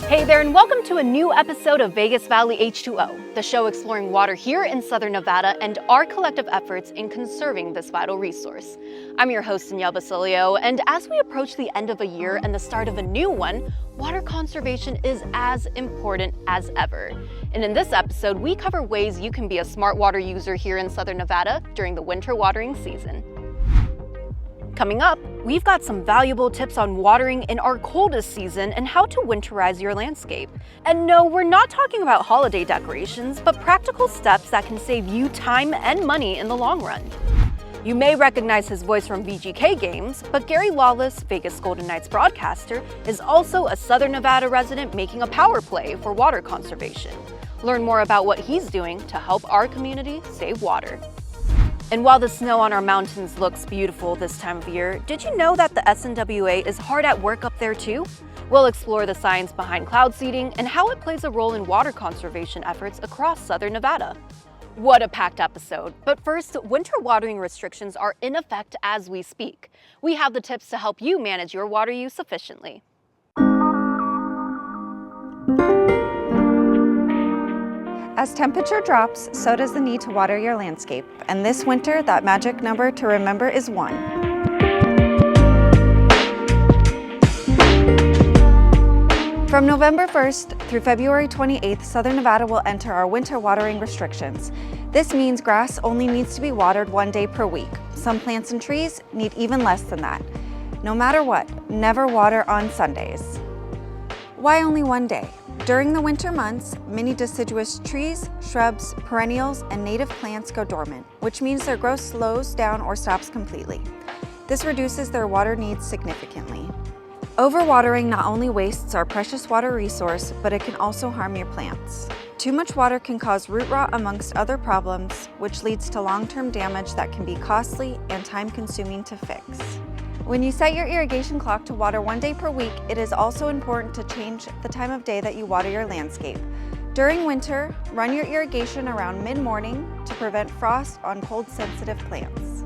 Hey there, and welcome to a new episode of Vegas Valley H2O, the show exploring water here in Southern Nevada and our collective efforts in conserving this vital resource. I'm your host, Danielle Basilio, and as we approach the end of a year and the start of a new one, water conservation is as important as ever. And in this episode, we cover ways you can be a smart water user here in Southern Nevada during the winter watering season. Coming up, we've got some valuable tips on watering in our coldest season and how to winterize your landscape. And no, we're not talking about holiday decorations, but practical steps that can save you time and money in the long run. You may recognize his voice from VGK games, but Gary Lawless, Vegas Golden Knights broadcaster, is also a Southern Nevada resident making a power play for water conservation. Learn more about what he's doing to help our community save water. And while the snow on our mountains looks beautiful this time of year, did you know that the SNWA is hard at work up there too? We'll explore the science behind cloud seeding and how it plays a role in water conservation efforts across Southern Nevada. What a packed episode. But first, winter watering restrictions are in effect as we speak. We have the tips to help you manage your water use efficiently. As temperature drops, so does the need to water your landscape. And this winter, that magic number to remember is 1. From November 1st through February 28th, Southern Nevada will enter our winter watering restrictions. This means grass only needs to be watered 1 day per week. Some plants and trees need even less than that. No matter what, never water on Sundays. Why only 1 day? During the winter months, many deciduous trees, shrubs, perennials, and native plants go dormant, which means their growth slows down or stops completely. This reduces their water needs significantly. Overwatering not only wastes our precious water resource, but it can also harm your plants. Too much water can cause root rot amongst other problems, which leads to long-term damage that can be costly and time-consuming to fix. When you set your irrigation clock to water 1 day per week, it is also important to change the time of day that you water your landscape. During winter, run your irrigation around mid-morning to prevent frost on cold-sensitive plants.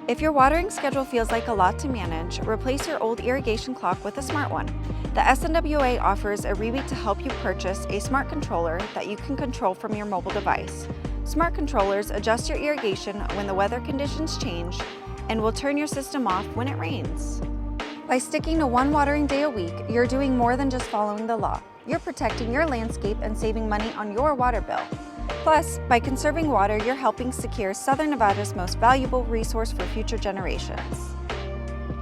If your watering schedule feels like a lot to manage, replace your old irrigation clock with a smart one. The SNWA offers a rebate to help you purchase a smart controller that you can control from your mobile device. Smart controllers adjust your irrigation when the weather conditions change and will turn your system off when it rains. By sticking to 1 watering day a week, you're doing more than just following the law. You're protecting your landscape and saving money on your water bill. Plus, by conserving water, you're helping secure Southern Nevada's most valuable resource for future generations.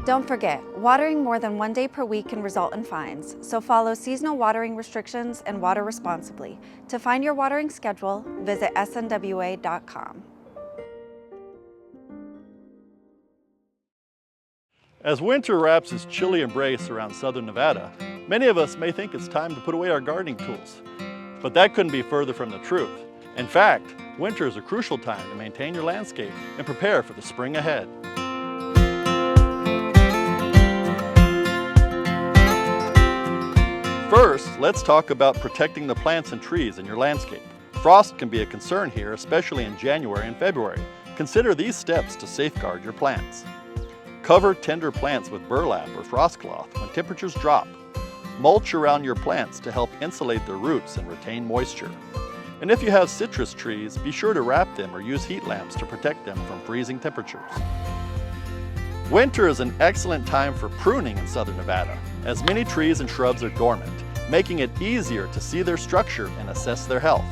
Don't forget, watering more than 1 day per week can result in fines, so follow seasonal watering restrictions and water responsibly. To find your watering schedule, visit snwa.com. As winter wraps its chilly embrace around Southern Nevada, many of us may think it's time to put away our gardening tools. But that couldn't be further from the truth. In fact, winter is a crucial time to maintain your landscape and prepare for the spring ahead. First, let's talk about protecting the plants and trees in your landscape. Frost can be a concern here, especially in January and February. Consider these steps to safeguard your plants. Cover tender plants with burlap or frost cloth when temperatures drop. Mulch around your plants to help insulate their roots and retain moisture. And if you have citrus trees, be sure to wrap them or use heat lamps to protect them from freezing temperatures. Winter is an excellent time for pruning in Southern Nevada, as many trees and shrubs are dormant, making it easier to see their structure and assess their health.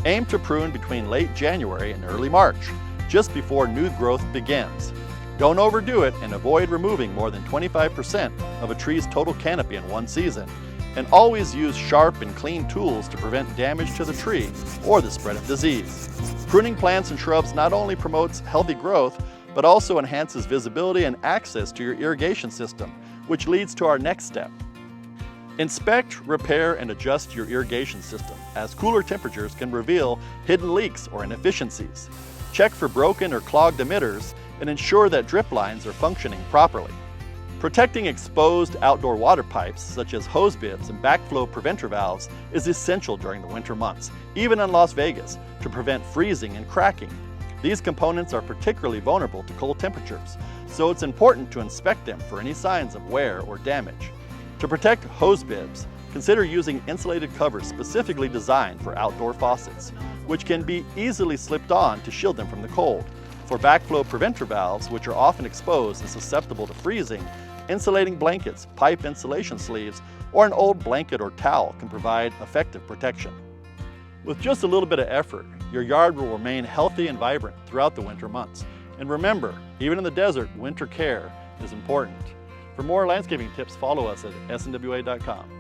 Aim to prune between late January and early March, just before new growth begins. Don't overdo it and avoid removing more than 25% of a tree's total canopy in one season. And always use sharp and clean tools to prevent damage to the tree or the spread of disease. Pruning plants and shrubs not only promotes healthy growth, but also enhances visibility and access to your irrigation system, which leads to our next step. Inspect, repair, and adjust your irrigation system, as cooler temperatures can reveal hidden leaks or inefficiencies. Check for broken or clogged emitters and ensure that drip lines are functioning properly. Protecting exposed outdoor water pipes, such as hose bibs and backflow preventer valves, is essential during the winter months, even in Las Vegas, to prevent freezing and cracking. These components are particularly vulnerable to cold temperatures, so it's important to inspect them for any signs of wear or damage. To protect hose bibs, consider using insulated covers specifically designed for outdoor faucets, which can be easily slipped on to shield them from the cold. For backflow preventer valves, which are often exposed and susceptible to freezing, insulating blankets, pipe insulation sleeves, or an old blanket or towel can provide effective protection. With just a little bit of effort, your yard will remain healthy and vibrant throughout the winter months. And remember, even in the desert, winter care is important. For more landscaping tips, follow us at snwa.com.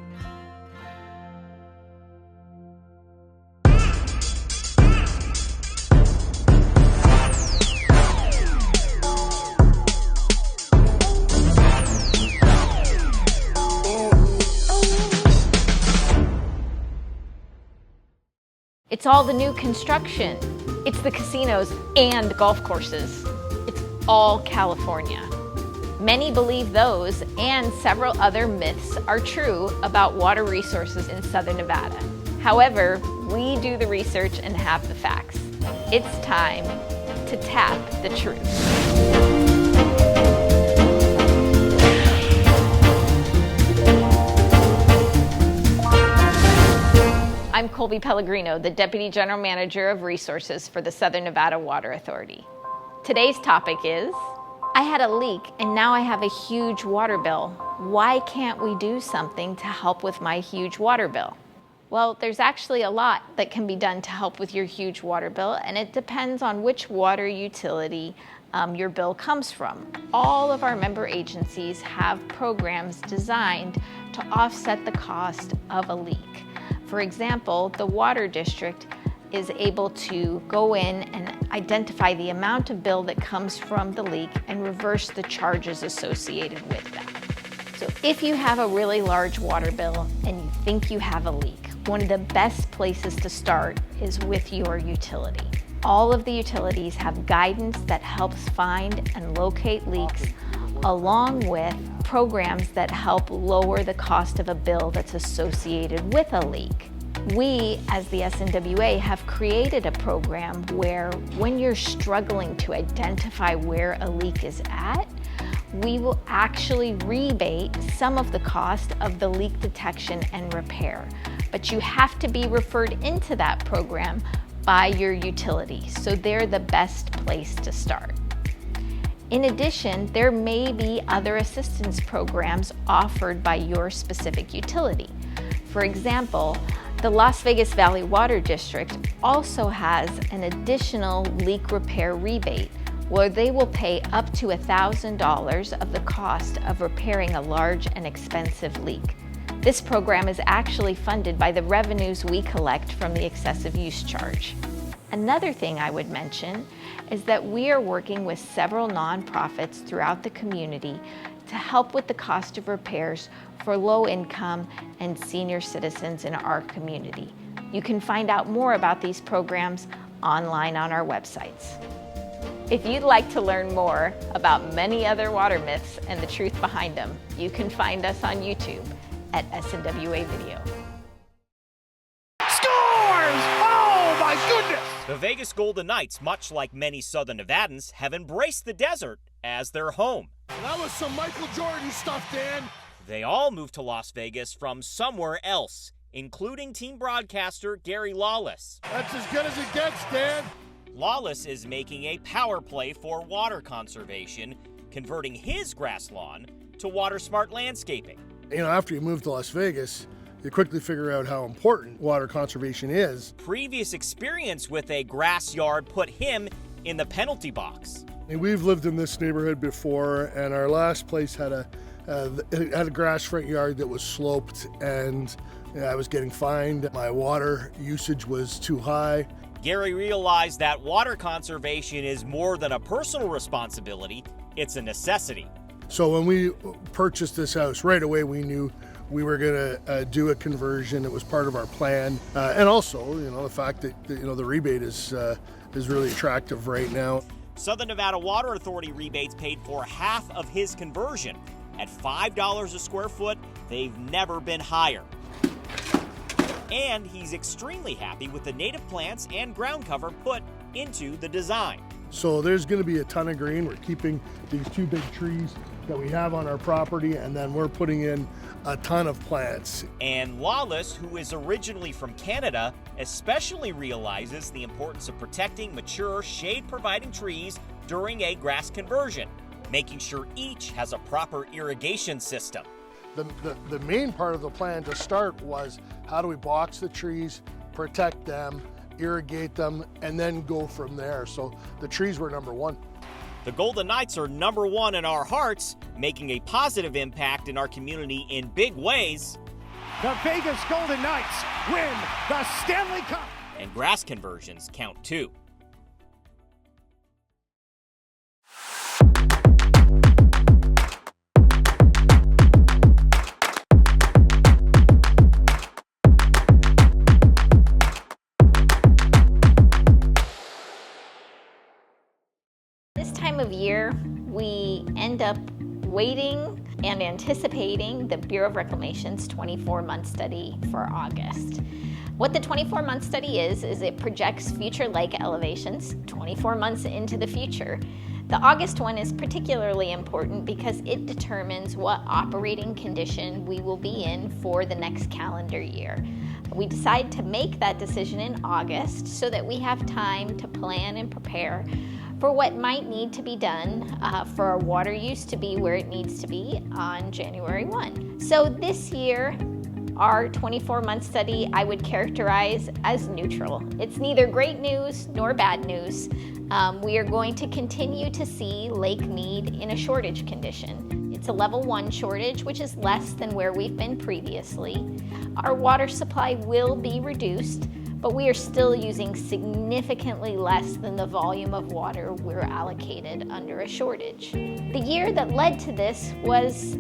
It's all the new construction. It's the casinos and golf courses. It's all California. Many believe those and several other myths are true about water resources in Southern Nevada. However, we do the research and have the facts. It's time to tap the truth. I'm Colby Pellegrino, the Deputy General Manager of Resources for the Southern Nevada Water Authority. Today's topic is, I had a leak and now I have a huge water bill. Why can't we do something to help with my huge water bill? Well, there's actually a lot that can be done to help with your huge water bill, and it depends on which water utility your bill comes from. All of our member agencies have programs designed to offset the cost of a leak. For example, the water district is able to go in and identify the amount of bill that comes from the leak and reverse the charges associated with that. So if you have a really large water bill and you think you have a leak, one of the best places to start is with your utility. All of the utilities have guidance that helps find and locate leaks, along with programs that help lower the cost of a bill that's associated with a leak. We, as the SNWA, have created a program where when you're struggling to identify where a leak is at, we will actually rebate some of the cost of the leak detection and repair. But you have to be referred into that program by your utility, so they're the best place to start. In addition, there may be other assistance programs offered by your specific utility. For example, the Las Vegas Valley Water District also has an additional leak repair rebate where they will pay up to $1,000 of the cost of repairing a large and expensive leak. This program is actually funded by the revenues we collect from the excessive use charge. Another thing I would mention is that we are working with several nonprofits throughout the community to help with the cost of repairs for low-income and senior citizens in our community. You can find out more about these programs online on our websites. If you'd like to learn more about many other water myths and the truth behind them, you can find us on YouTube at SNWA Video. Scores! Oh my goodness! The Vegas Golden Knights, much like many Southern Nevadans, have embraced the desert as their home. That was some Michael Jordan stuff, Dan. They all moved to Las Vegas from somewhere else, including team broadcaster Gary Lawless. That's as good as it gets, Dan. Lawless is making a power play for water conservation, converting his grass lawn to water-smart landscaping. You know, after you move to Las Vegas, you quickly figure out how important water conservation is. Previous experience with a grass yard put him in the penalty box. And we've lived in this neighborhood before, and our last place had a grass front yard that was sloped, and I was getting fined. My water usage was too high. Gary realized that water conservation is more than a personal responsibility, it's a necessity. So when we purchased this house, right away we knew we were going to do a conversion. It was part of our plan. And also, you know, the fact that, you know, the rebate is really attractive right now. Southern Nevada Water Authority rebates paid for half of his conversion. At $5 a square foot, they've never been higher. And he's extremely happy with the native plants and ground cover put into the design. So there's going to be a ton of green. We're keeping these two big trees that we have on our property, and then we're putting in a ton of plants. And Lawless, who is originally from Canada, especially realizes the importance of protecting mature, shade-providing trees during a grass conversion, making sure each has a proper irrigation system. The main part of the plan to start was how do we box the trees, protect them, irrigate them, and then go from there. So the trees were number one. The Golden Knights are number one in our hearts, making a positive impact in our community in big ways. The Vegas Golden Knights win the Stanley Cup. And grass conversions count too. This time of year, we end up waiting and anticipating the Bureau of Reclamation's 24-month study for August. What the 24-month study is it projects future lake elevations 24 months into the future. The August one is particularly important because it determines what operating condition we will be in for the next calendar year. We decide to make that decision in August so that we have time to plan and prepare for what might need to be done for our water use to be where it needs to be on January 1. So this year, our 24-month study I would characterize as neutral. It's neither great news nor bad news. We are going to continue to see Lake Mead in a shortage condition. It's a level 1 shortage, which is less than where we've been previously. Our water supply will be reduced, but we are still using significantly less than the volume of water we're allocated under a shortage. The year that led to this was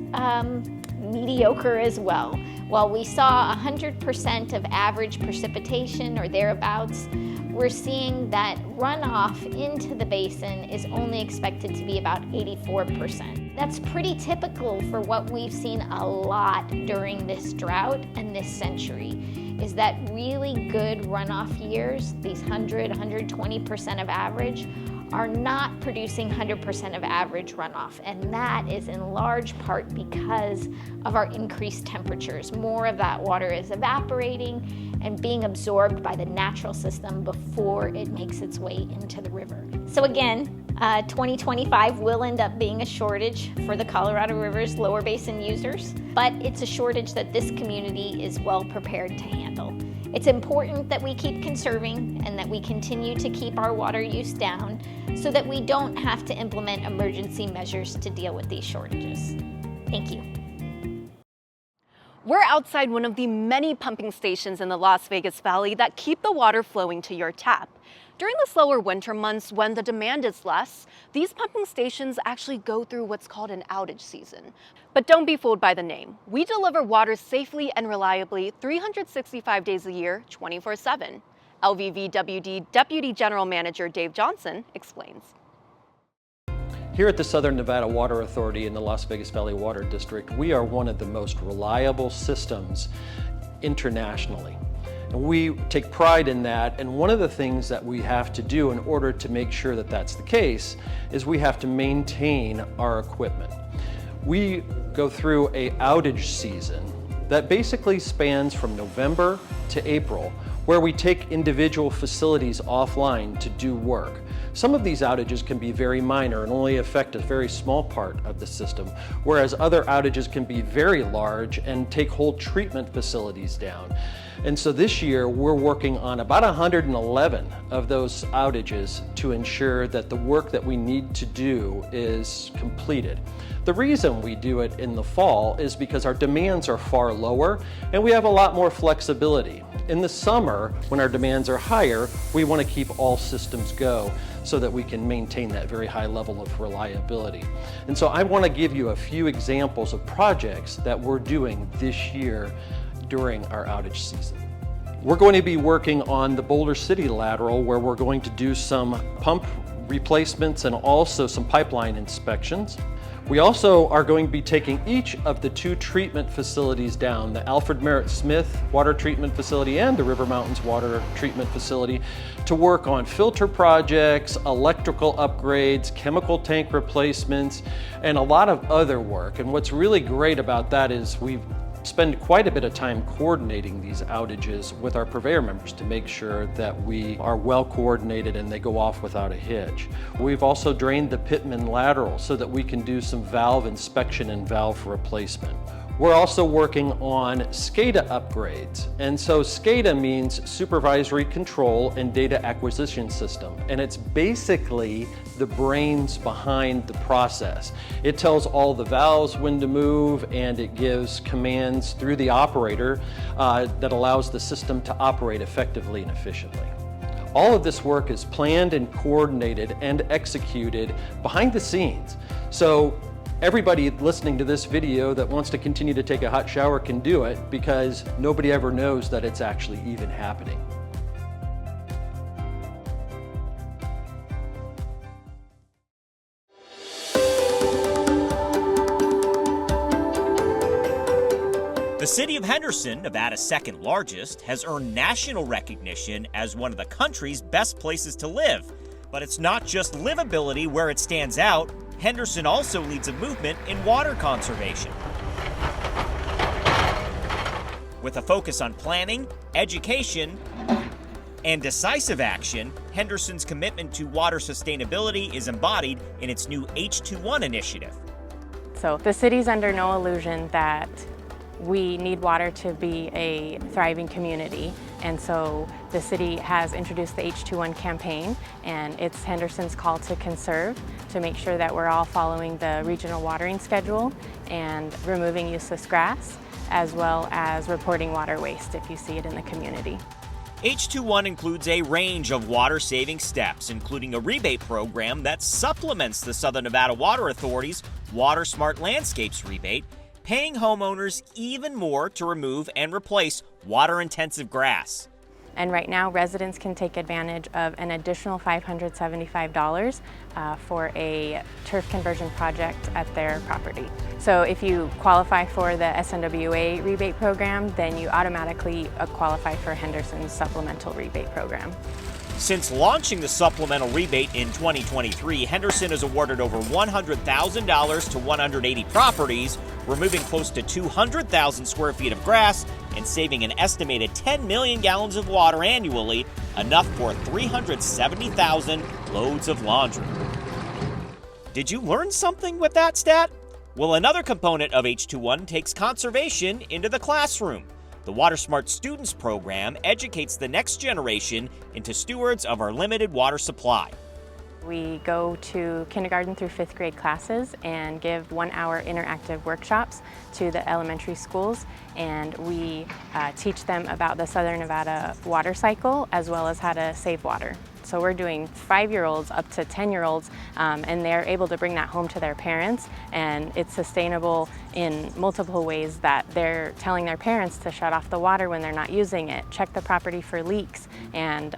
mediocre as well. While we saw 100% of average precipitation or thereabouts, we're seeing that runoff into the basin is only expected to be about 84%. That's pretty typical for what we've seen a lot during this drought and this century, is that really good runoff years, these 120% of average, are not producing 100% of average runoff. And that is in large part because of our increased temperatures. More of that water is evaporating and being absorbed by the natural system before it makes its way into the river. So again, 2025 will end up being a shortage for the Colorado River's lower basin users, but it's a shortage that this community is well prepared to handle. It's important that we keep conserving and that we continue to keep our water use down so that we don't have to implement emergency measures to deal with these shortages. Thank you. We're outside one of the many pumping stations in the Las Vegas Valley that keep the water flowing to your tap. During the slower winter months when the demand is less, these pumping stations actually go through what's called an outage season. But don't be fooled by the name. We deliver water safely and reliably 365 days a year, 24/7. LVVWD Deputy General Manager Dave Johnson explains. Here at the Southern Nevada Water Authority in the Las Vegas Valley Water District, we are one of the most reliable systems internationally. And we take pride in that, and one of the things that we have to do in order to make sure that that's the case is we have to maintain our equipment. We go through an outage season that basically spans from November to April, where we take individual facilities offline to do work. Some of these outages can be very minor and only affect a very small part of the system, whereas other outages can be very large and take whole treatment facilities down. And so this year we're working on about 111 of those outages to ensure that the work that we need to do is completed. The reason we do it in the fall is because our demands are far lower and we have a lot more flexibility. In the summer, when our demands are higher, we want to keep all systems go so that we can maintain that very high level of reliability. And so I want to give you a few examples of projects that we're doing this year during our outage season. We're going to be working on the Boulder City lateral, where we're going to do some pump replacements and also some pipeline inspections. We also are going to be taking each of the 2 treatment facilities down, the Alfred Merritt Smith Water Treatment Facility and the River Mountains Water Treatment Facility, to work on filter projects, electrical upgrades, chemical tank replacements, and a lot of other work. And what's really great about that is we've spend quite a bit of time coordinating these outages with our purveyor members to make sure that we are well coordinated and they go off without a hitch. We've also drained the Pittman lateral so that we can do some valve inspection and valve replacement. We're also working on SCADA upgrades. And so SCADA means Supervisory Control and Data Acquisition System. And it's basically the brains behind the process. It tells all the valves when to move, and it gives commands through the operator that allows the system to operate effectively and efficiently. All of this work is planned and coordinated and executed behind the scenes. So everybody listening to this video that wants to continue to take a hot shower can do it, because nobody ever knows that it's actually even happening. The city of Henderson, Nevada's second largest, has earned national recognition as one of the country's best places to live. But it's not just livability where it stands out. Henderson also leads a movement in water conservation. With a focus on planning, education, and decisive action, Henderson's commitment to water sustainability is embodied in its new H21 initiative. So the city's under no illusion that we need water to be a thriving community, and so the city has introduced the H21 Campaign, and it's Henderson's call to conserve, to make sure that we're all following the regional watering schedule and removing useless grass, as well as reporting water waste if you see it in the community. H21 includes a range of water-saving steps, including a rebate program that supplements the Southern Nevada Water Authority's Water Smart Landscapes rebate, paying homeowners even more to remove and replace water-intensive grass. And right now, residents can take advantage of an additional $575 for a turf conversion project at their property. So if you qualify for the SNWA rebate program, then you automatically qualify for Henderson's supplemental rebate program. Since launching the supplemental rebate in 2023, Henderson has awarded over $100,000 to 180 properties, removing close to 200,000 square feet of grass and saving an estimated 10 million gallons of water annually, enough for 370,000 loads of laundry. Did you learn something with that stat? Well, another component of H21 takes conservation into the classroom. The Water Smart Students program educates the next generation into stewards of our limited water supply. We go to kindergarten through 5th grade classes and give 1-hour interactive workshops to the elementary schools, and we teach them about the Southern Nevada water cycle as well as how to save water. So we're doing 5-year-olds up to 10-year-olds, and they're able to bring that home to their parents, and it's sustainable in multiple ways, that they're telling their parents to shut off the water when they're not using it, check the property for leaks, and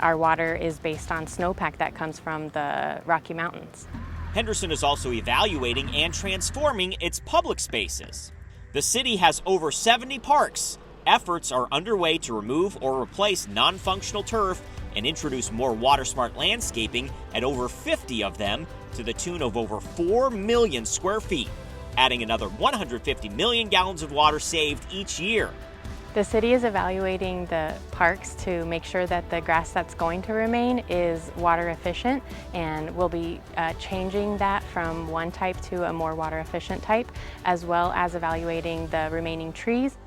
our water is based on snowpack that comes from the Rocky Mountains. Henderson is also evaluating and transforming its public spaces. The city has over 70 parks. Efforts are underway to remove or replace non-functional turf and introduce more water-smart landscaping at over 50 of them, to the tune of over 4 million square feet, adding another 150 million gallons of water saved each year. The city is evaluating the parks to make sure that the grass that's going to remain is water efficient, and we'll be changing that from one type to a more water efficient type, as well as evaluating the remaining trees.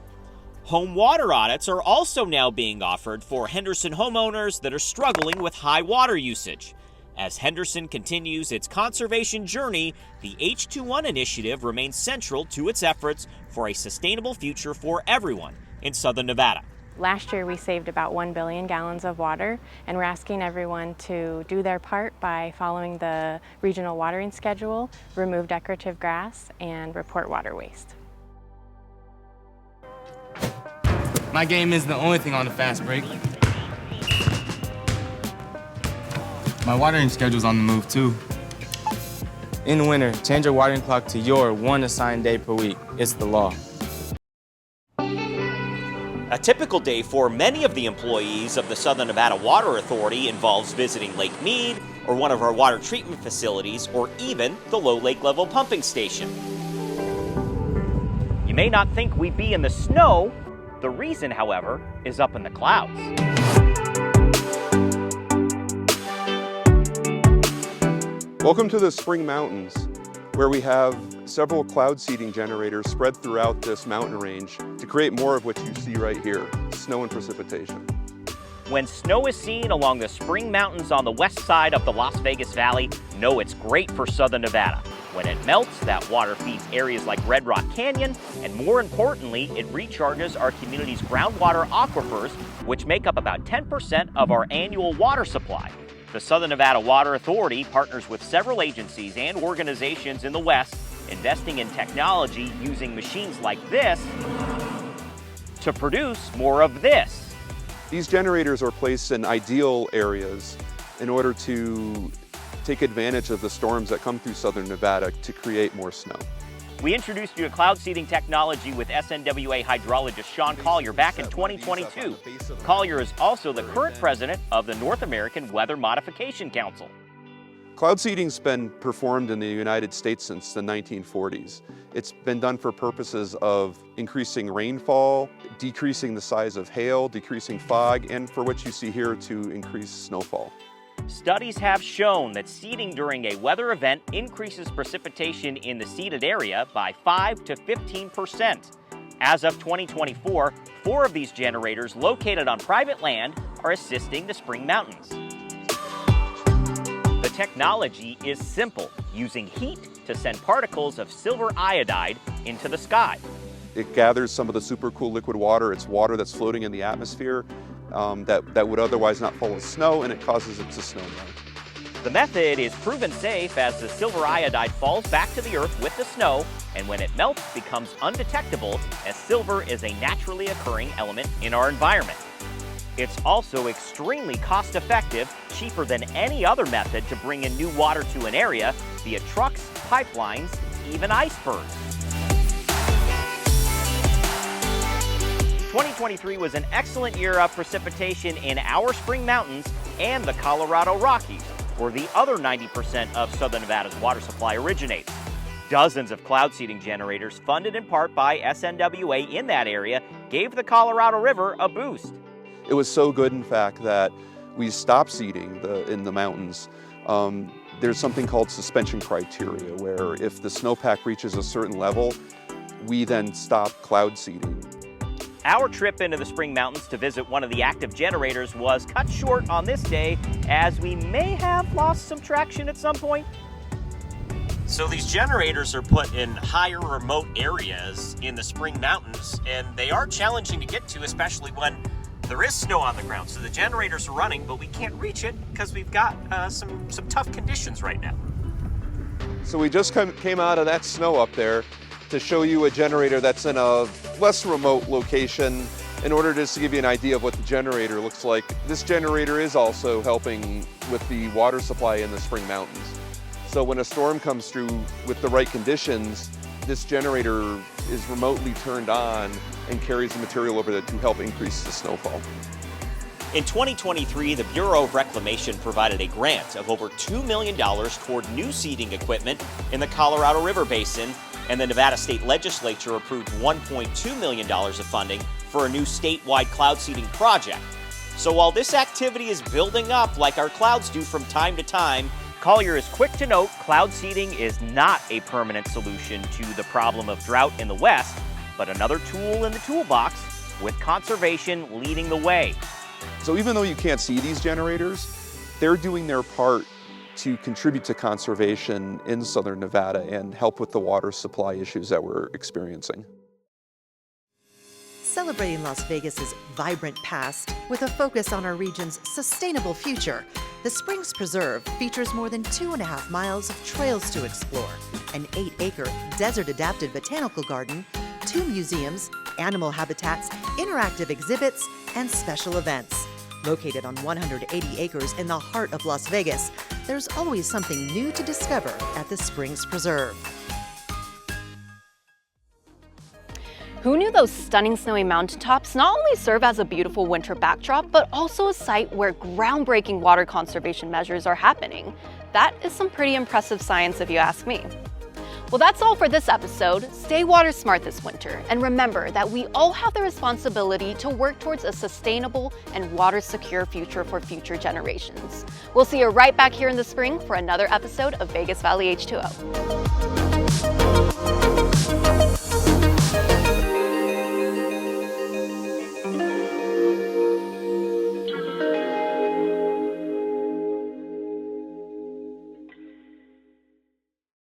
Home water audits are also now being offered for Henderson homeowners that are struggling with high water usage. As Henderson continues its conservation journey, the H21 initiative remains central to its efforts for a sustainable future for everyone in Southern Nevada. Last year we saved about 1 billion gallons of water, and we're asking everyone to do their part by following the regional watering schedule, remove decorative grass, and report water waste. My game isn't the only thing on the fast break. My watering schedule's on the move too. In winter, change your watering clock to your one assigned day per week. It's the law. A typical day for many of the employees of the Southern Nevada Water Authority involves visiting Lake Mead or one of our water treatment facilities or even the low lake level pumping station. You may not think we'd be in the snow. The reason, however, is up in the clouds. Welcome to the Spring Mountains, where we have several cloud seeding generators spread throughout this mountain range to create more of what you see right here, snow and precipitation. When snow is seen along the Spring Mountains on the west side of the Las Vegas Valley, know it's great for Southern Nevada. When it melts, that water feeds areas like Red Rock Canyon, and more importantly, it recharges our community's groundwater aquifers, which make up about 10% of our annual water supply. The Southern Nevada Water Authority partners with several agencies and organizations in the West, investing in technology using machines like this to produce more of this. These generators are placed in ideal areas in order to take advantage of the storms that come through Southern Nevada to create more snow. We introduced you to cloud seeding technology with SNWA hydrologist Sean Collier back in 2022. Collier is also the current president of the North American Weather Modification Council. Cloud seeding's been performed in the United States since the 1940s. It's been done for purposes of increasing rainfall, decreasing the size of hail, decreasing fog, and for what you see here, to increase snowfall. Studies have shown that seeding during a weather event increases precipitation in the seeded area by 5 to 15%. As of 2024, 4 of these generators located on private land are assisting the Spring Mountains. The technology is simple, using heat to send particles of silver iodide into the sky. It gathers some of the supercool liquid water. It's water that's floating in the atmosphere that would otherwise not fall as snow, and it causes it to snow more. The method is proven safe as the silver iodide falls back to the earth with the snow, and when it melts becomes undetectable, as silver is a naturally occurring element in our environment. It's also extremely cost-effective, cheaper than any other method to bring in new water to an area via trucks, pipelines, even icebergs. 2023 was an excellent year of precipitation in our Spring Mountains and the Colorado Rockies, where the other 90% of Southern Nevada's water supply originates. Dozens of cloud seeding generators, funded in part by SNWA in that area, gave the Colorado River a boost. It was so good, in fact, that we stopped seeding in the mountains. There's something called suspension criteria, where if the snowpack reaches a certain level, we then stop cloud seeding. Our trip into the Spring Mountains to visit one of the active generators was cut short on this day, as we may have lost some traction at some point. So these generators are put in higher remote areas in the Spring Mountains, and they are challenging to get to, especially when there is snow on the ground. So the generators are running, but we can't reach it because we've got some tough conditions right now. So we just came out of that snow up there to show you a generator that's in a less remote location in order just to give you an idea of what the generator looks like. This generator is also helping with the water supply in the Spring Mountains. So when a storm comes through with the right conditions, this generator is remotely turned on and carries the material over there to help increase the snowfall. In 2023, the Bureau of Reclamation provided a grant of over $2 million toward new seeding equipment in the Colorado River Basin, and the Nevada State Legislature approved $1.2 million of funding for a new statewide cloud seeding project. So while this activity is building up like our clouds do from time to time, Collier is quick to note cloud seeding is not a permanent solution to the problem of drought in the West, but another tool in the toolbox, with conservation leading the way. So even though you can't see these generators, they're doing their part to contribute to conservation in Southern Nevada and help with the water supply issues that we're experiencing. Celebrating Las Vegas's vibrant past with a focus on our region's sustainable future, the Springs Preserve features more than 2.5 miles of trails to explore, an 8-acre desert-adapted botanical garden, 2 museums, animal habitats, interactive exhibits, and special events. Located on 180 acres in the heart of Las Vegas, there's always something new to discover at the Springs Preserve. Who knew those stunning snowy mountaintops not only serve as a beautiful winter backdrop, but also a site where groundbreaking water conservation measures are happening? That is some pretty impressive science if you ask me. Well, that's all for this episode. Stay water smart this winter, and remember that we all have the responsibility to work towards a sustainable and water secure future for future generations. We'll see you right back here in the spring for another episode of Vegas Valley H2O.